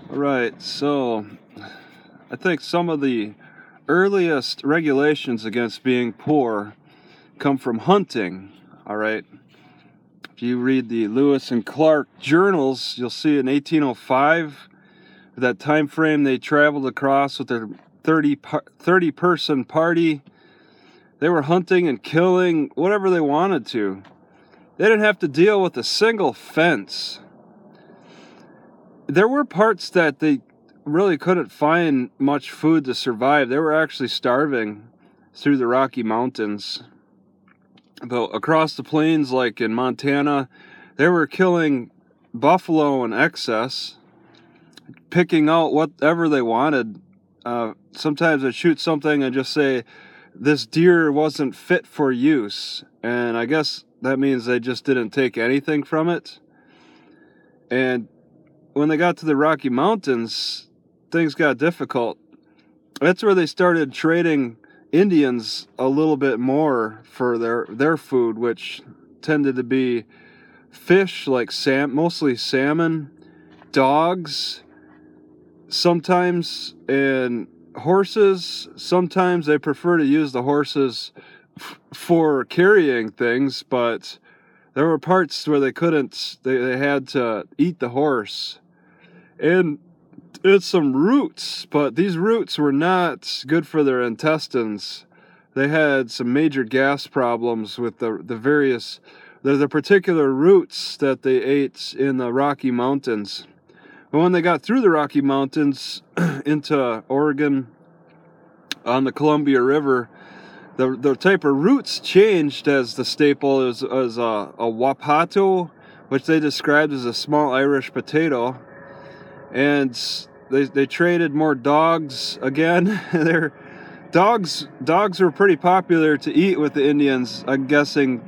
Right, so I think some of the earliest regulations against being poor come from hunting, all right? If you read the Lewis and Clark journals, you'll see in 1805, that time frame they traveled across with their 30-person party. They were hunting and killing whatever they wanted to. They didn't have to deal with a single fence. There were parts that they really couldn't find much food to survive. They were actually starving through the Rocky Mountains. But across the plains, like in Montana, they were killing buffalo in excess, picking out whatever they wanted. Sometimes they'd shoot something and just say, this deer wasn't fit for use. And I guess that means they just didn't take anything from it. And when they got to the Rocky Mountains, things got difficult. That's where they started trading Indians a little bit more for their food, which tended to be fish, like mostly salmon, dogs, sometimes, and horses. Sometimes they prefer to use the horses for carrying things, but there were parts where they couldn't. They had to eat the horse. And it's some roots, but these roots were not good for their intestines. They had some major gas problems with the particular roots that they ate in the Rocky Mountains. But when they got through the Rocky Mountains into Oregon on the Columbia River, the type of roots changed as the staple was a wapato, which they described as a small Irish potato. And they traded more dogs again. Dogs were pretty popular to eat with the Indians, I'm guessing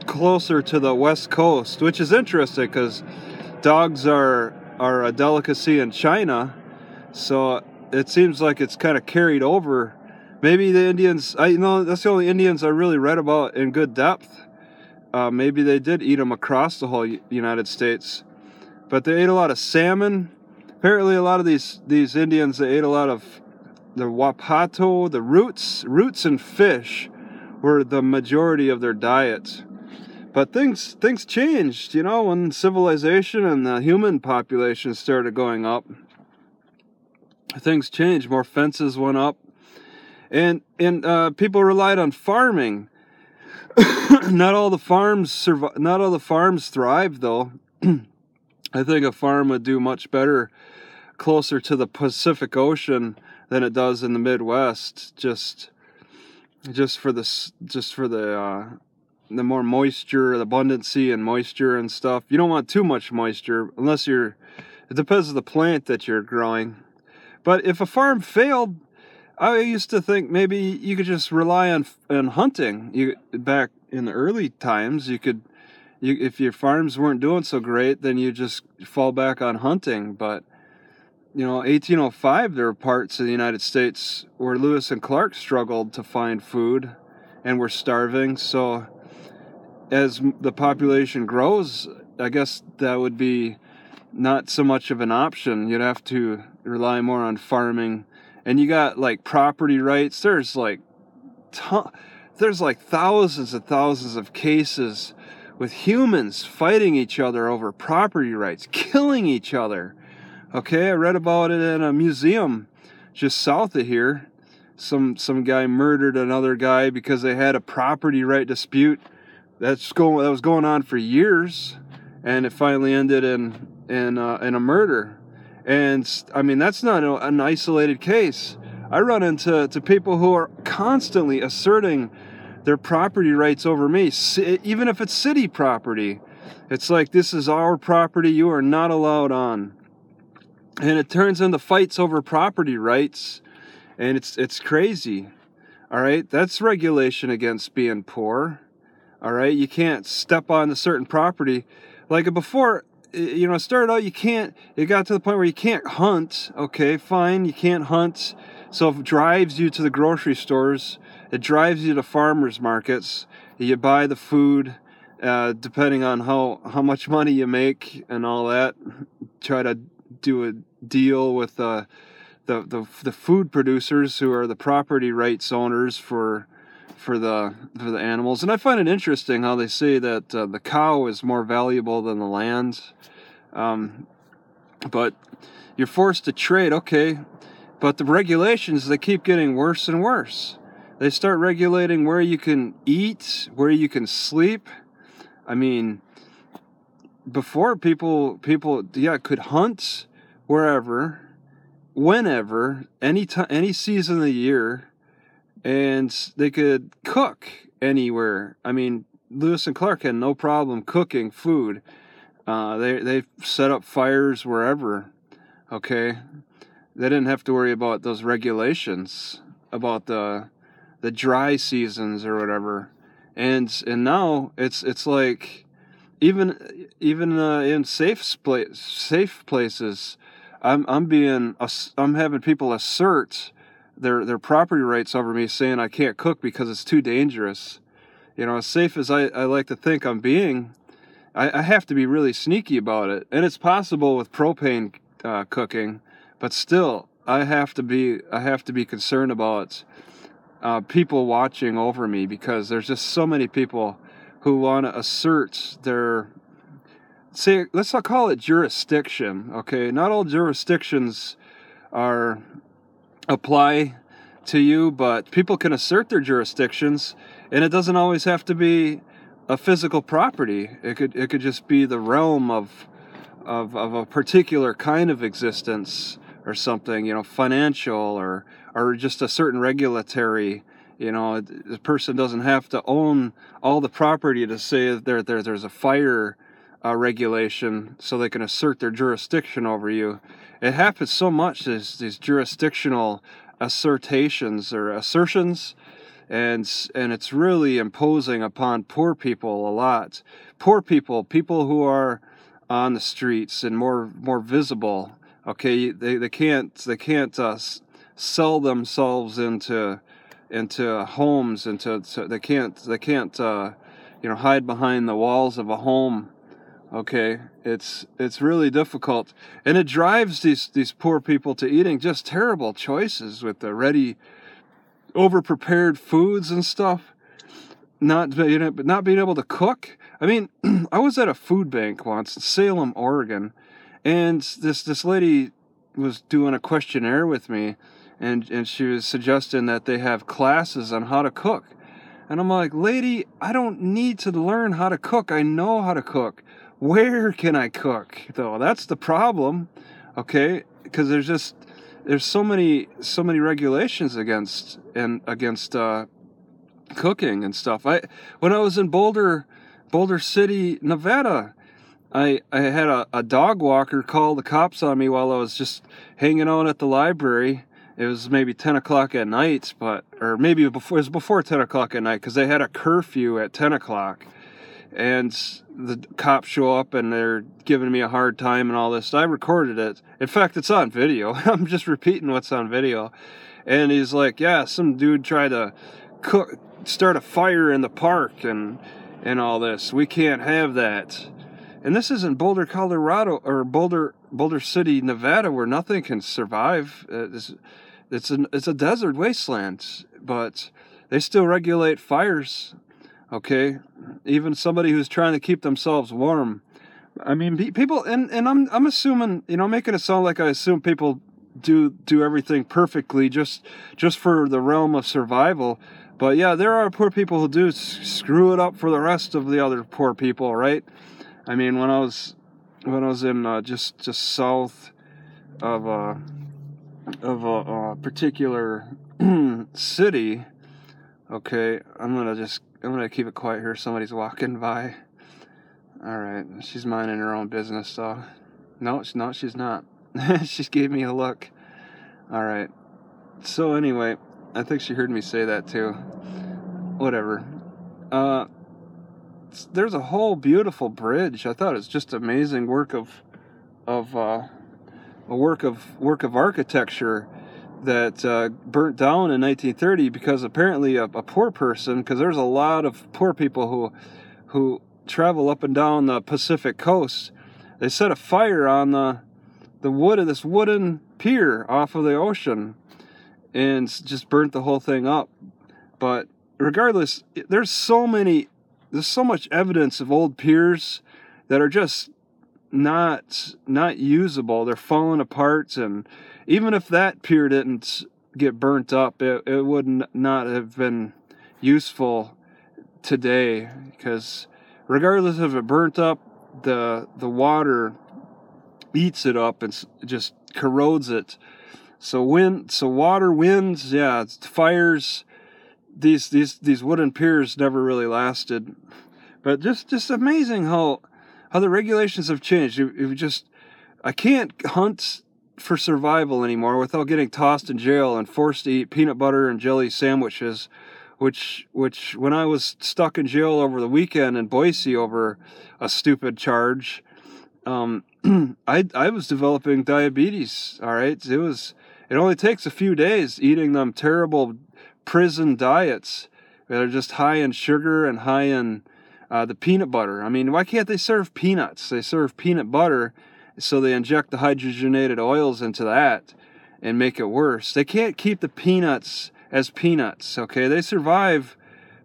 closer to the West Coast, which is interesting because dogs are a delicacy in China. So it seems like it's kind of carried over. Maybe the Indians, that's the only Indians I really read about in good depth. Maybe they did eat them across the whole United States. But they ate a lot of salmon. Apparently a lot of these Indians, they ate a lot of the wapato, the roots and fish were the majority of their diet. But things changed, when civilization and the human population started going up. Things changed, more fences went up, and people relied on farming. Not all the farms thrived, though. I think a farm would do much better closer to the Pacific Ocean than it does in the Midwest, just for the more moisture, the abundancy and moisture and stuff. You don't want too much moisture unless it depends on the plant that you're growing. But if a farm failed, I used to think maybe you could just rely on hunting. Back in the early times, if your farms weren't doing so great, then you just fall back on hunting. But 1805, there were parts of the United States where Lewis and Clark struggled to find food and were starving. So as the population grows, I guess that would be not so much of an option. You'd have to rely more on farming. And you got like property rights. There's like thousands and thousands of cases with humans fighting each other over property rights, killing each other. Okay, I read about it in a museum just south of here. Some guy murdered another guy because they had a property right dispute that was going on for years, and it finally ended in a murder. And I mean, that's not an isolated case. I run into people who are constantly asserting their property rights over me, even if it's city property. It's like, this is our property, you are not allowed on. And it turns into fights over property rights, and it's crazy. All right, that's regulation against being poor. All right, you can't step on a certain property. Like before, it started out, it got to the point where you can't hunt. Okay, fine, you can't hunt. So it drives you to the grocery stores. It drives you to farmers markets. You buy the food, depending on how much money you make and all that. Try to do a deal with the food producers who are the property rights owners for the animals. And I find it interesting how they say that the cow is more valuable than the land. But you're forced to trade, okay. But the regulations, they keep getting worse and worse. They start regulating where you can eat, where you can sleep. I mean, before people could hunt wherever, whenever, any season of the year, and they could cook anywhere. I mean, Lewis and Clark had no problem cooking food. They set up fires wherever. Okay, they didn't have to worry about those regulations about the dry seasons or whatever. And now it's like even in safe places, I'm having people assert their property rights over me, saying I can't cook because it's too dangerous. You know, as safe as I like to think I'm being, I have to be really sneaky about it. And it's possible with propane cooking, but still I have to be concerned about people watching over me, because there's just so many people who want to assert their, say, let's not call it jurisdiction, okay? Not all jurisdictions apply to you, but people can assert their jurisdictions, and it doesn't always have to be a physical property. It could just be the realm of a particular kind of existence or something, you know, financial or just a certain regulatory, you know. The person doesn't have to own all the property to say that there's a fire regulation so they can assert their jurisdiction over you. It happens so much, these jurisdictional assertions, and it's really imposing upon poor people a lot. Poor people who are on the streets and more visible. Okay, they can't sell themselves into homes, they can't hide behind the walls of a home. Okay, it's really difficult, and it drives these poor people to eating just terrible choices with the ready, over-prepared foods and stuff. Not being able to cook. I mean, I was at a food bank once in Salem, Oregon, and this lady was doing a questionnaire with me, and she was suggesting that they have classes on how to cook. And I'm like, lady, I don't need to learn how to cook. I know how to cook. Where can I cook, though? That's the problem, okay? Because there's so many regulations against cooking and stuff. When I was in Boulder City, Nevada, I had a dog walker call the cops on me while I was just hanging out at the library. It was maybe 10 o'clock at night, or maybe it was before 10 o'clock at night, because they had a curfew at 10 o'clock. And the cops show up and they're giving me a hard time and all this. I recorded it. In fact, it's on video. I'm just repeating what's on video. And he's like, yeah, some dude tried to start a fire in the park and all this. We can't have that. And this isn't Boulder, Colorado, or Boulder City, Nevada, where nothing can survive. It's a desert wasteland, but they still regulate fires. Okay, even somebody who's trying to keep themselves warm. I mean, people, and I'm assuming, making it sound like I assume people do everything perfectly just for the realm of survival. But yeah, there are poor people who do screw it up for the rest of the other poor people, right? I mean, when I was in just south of a particular city. Okay, I'm gonna keep it quiet here. Somebody's walking by. All right, she's minding her own business, though. No, she's not. She gave me a look. All right. So anyway, I think she heard me say that too. Whatever. There's a whole beautiful bridge. I thought it was just amazing work of architecture that burnt down in 1930 because apparently a poor person, because there's a lot of poor people who travel up and down the Pacific coast, they set a fire on the this wooden pier off of the ocean, and just burnt the whole thing up. But regardless, there's so much evidence of old piers that are just not usable. They're falling apart, and even if that pier didn't get burnt up, it would not have been useful today, because regardless if it burnt up, the water eats it up and just corrodes it. So water, winds, fires, these wooden piers never really lasted. But just amazing how the regulations have changed. I can't hunt for survival anymore without getting tossed in jail and forced to eat peanut butter and jelly sandwiches, which when I was stuck in jail over the weekend in Boise over a stupid charge, I was developing diabetes. All right, it only takes a few days eating them terrible prison diets that are just high in sugar and high in the peanut butter. I mean, why can't they serve peanuts? They serve peanut butter, so they inject the hydrogenated oils into that and make it worse. They can't keep the peanuts as peanuts, okay?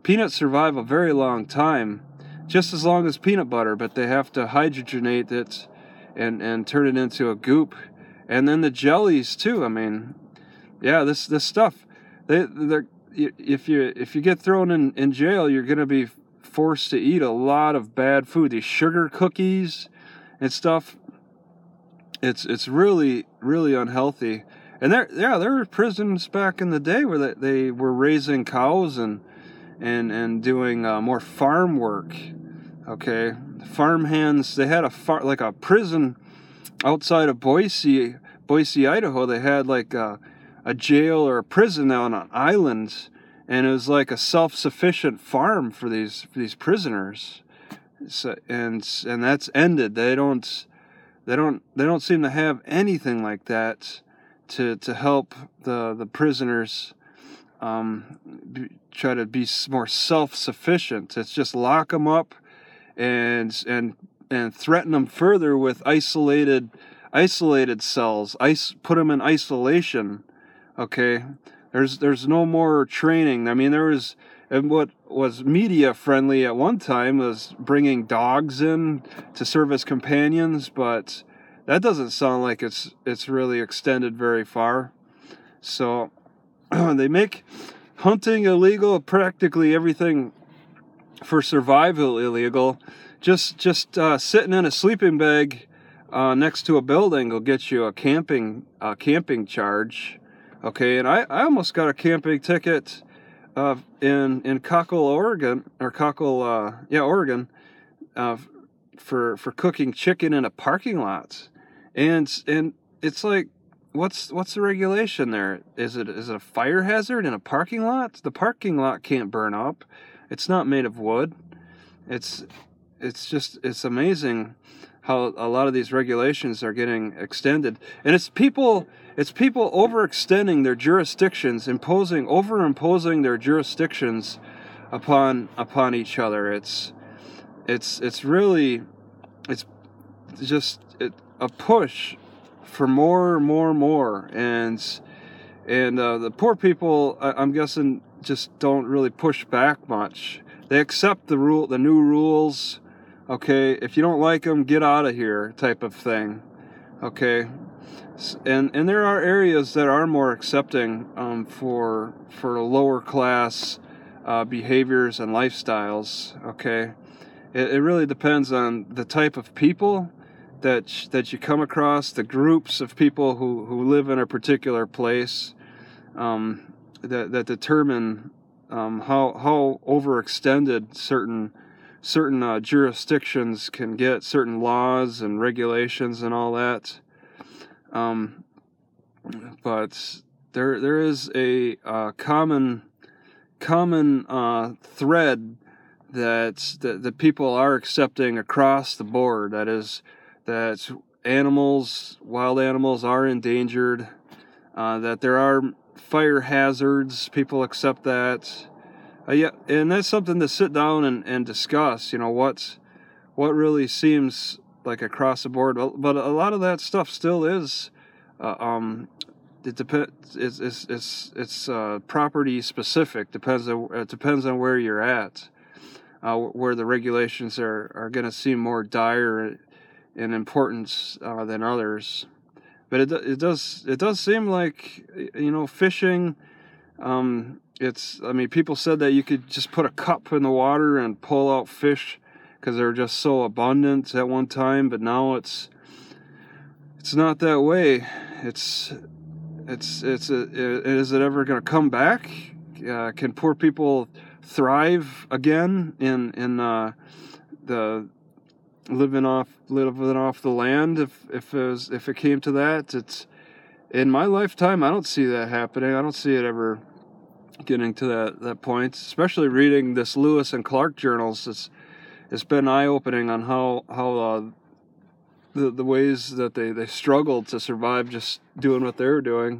Peanuts survive a very long time, just as long as peanut butter, but they have to hydrogenate it and turn it into a goop. And then the jellies too. I mean, yeah, this stuff, if you get thrown in jail, you're going to be forced to eat a lot of bad food. These sugar cookies and stuff, it's really, really unhealthy. And there were prisons back in the day where they were raising cows and doing more farm work. Okay, farm hands. They had a prison outside of Boise, Idaho. They had like a jail or a prison on an island, and it was like a self-sufficient farm for these prisoners. So, and that's ended. They don't seem to have anything like that to help the prisoners try to be more self-sufficient. It's just lock them up and threaten them further with isolated cells. Put them in isolation. Okay, there's no more training. I mean, what was media friendly at one time was bringing dogs in to serve as companions, but that doesn't sound like it's really extended very far. So they make hunting illegal, practically everything for survival illegal. Just sitting in a sleeping bag next to a building will get you a camping charge. Okay, and I almost got a camping ticket in Cockle, Oregon, Oregon, for cooking chicken in a parking lot, and it's like, what's the regulation there? Is it a fire hazard in a parking lot? The parking lot can't burn up. It's not made of wood. It's amazing how a lot of these regulations are getting extended, and it's people overextending their jurisdictions, imposing their jurisdictions upon each other. It's really just a push for more, and the poor people, I'm guessing, just don't really push back much. They accept the new rules. Okay, if you don't like them, get out of here, type of thing. Okay, and there are areas that are more accepting for lower class behaviors and lifestyles. Okay, it really depends on the type of people that you come across, the groups of people who live in a particular place, that determine how overextended certain jurisdictions can get, certain laws and regulations and all that. But there is a common thread that the people are accepting across the board. That wild animals are endangered, that there are fire hazards. People accept that. And that's something to sit down and discuss. You know, what really seems like across the board, but a lot of that stuff still is. It depends. It's property specific. It depends on where you're at, where the regulations are going to seem more dire in importance than others. But it does seem like, fishing. People said that you could just put a cup in the water and pull out fish because they're just so abundant at one time. But now it's not that way. Is it ever going to come back? Can poor people thrive again in the living off the land if it came to that? It's in my lifetime, I don't see that happening. I don't see it ever getting to that point. Especially reading this Lewis and Clark journals, it's been eye-opening on how the ways that they struggled to survive just doing what they were doing.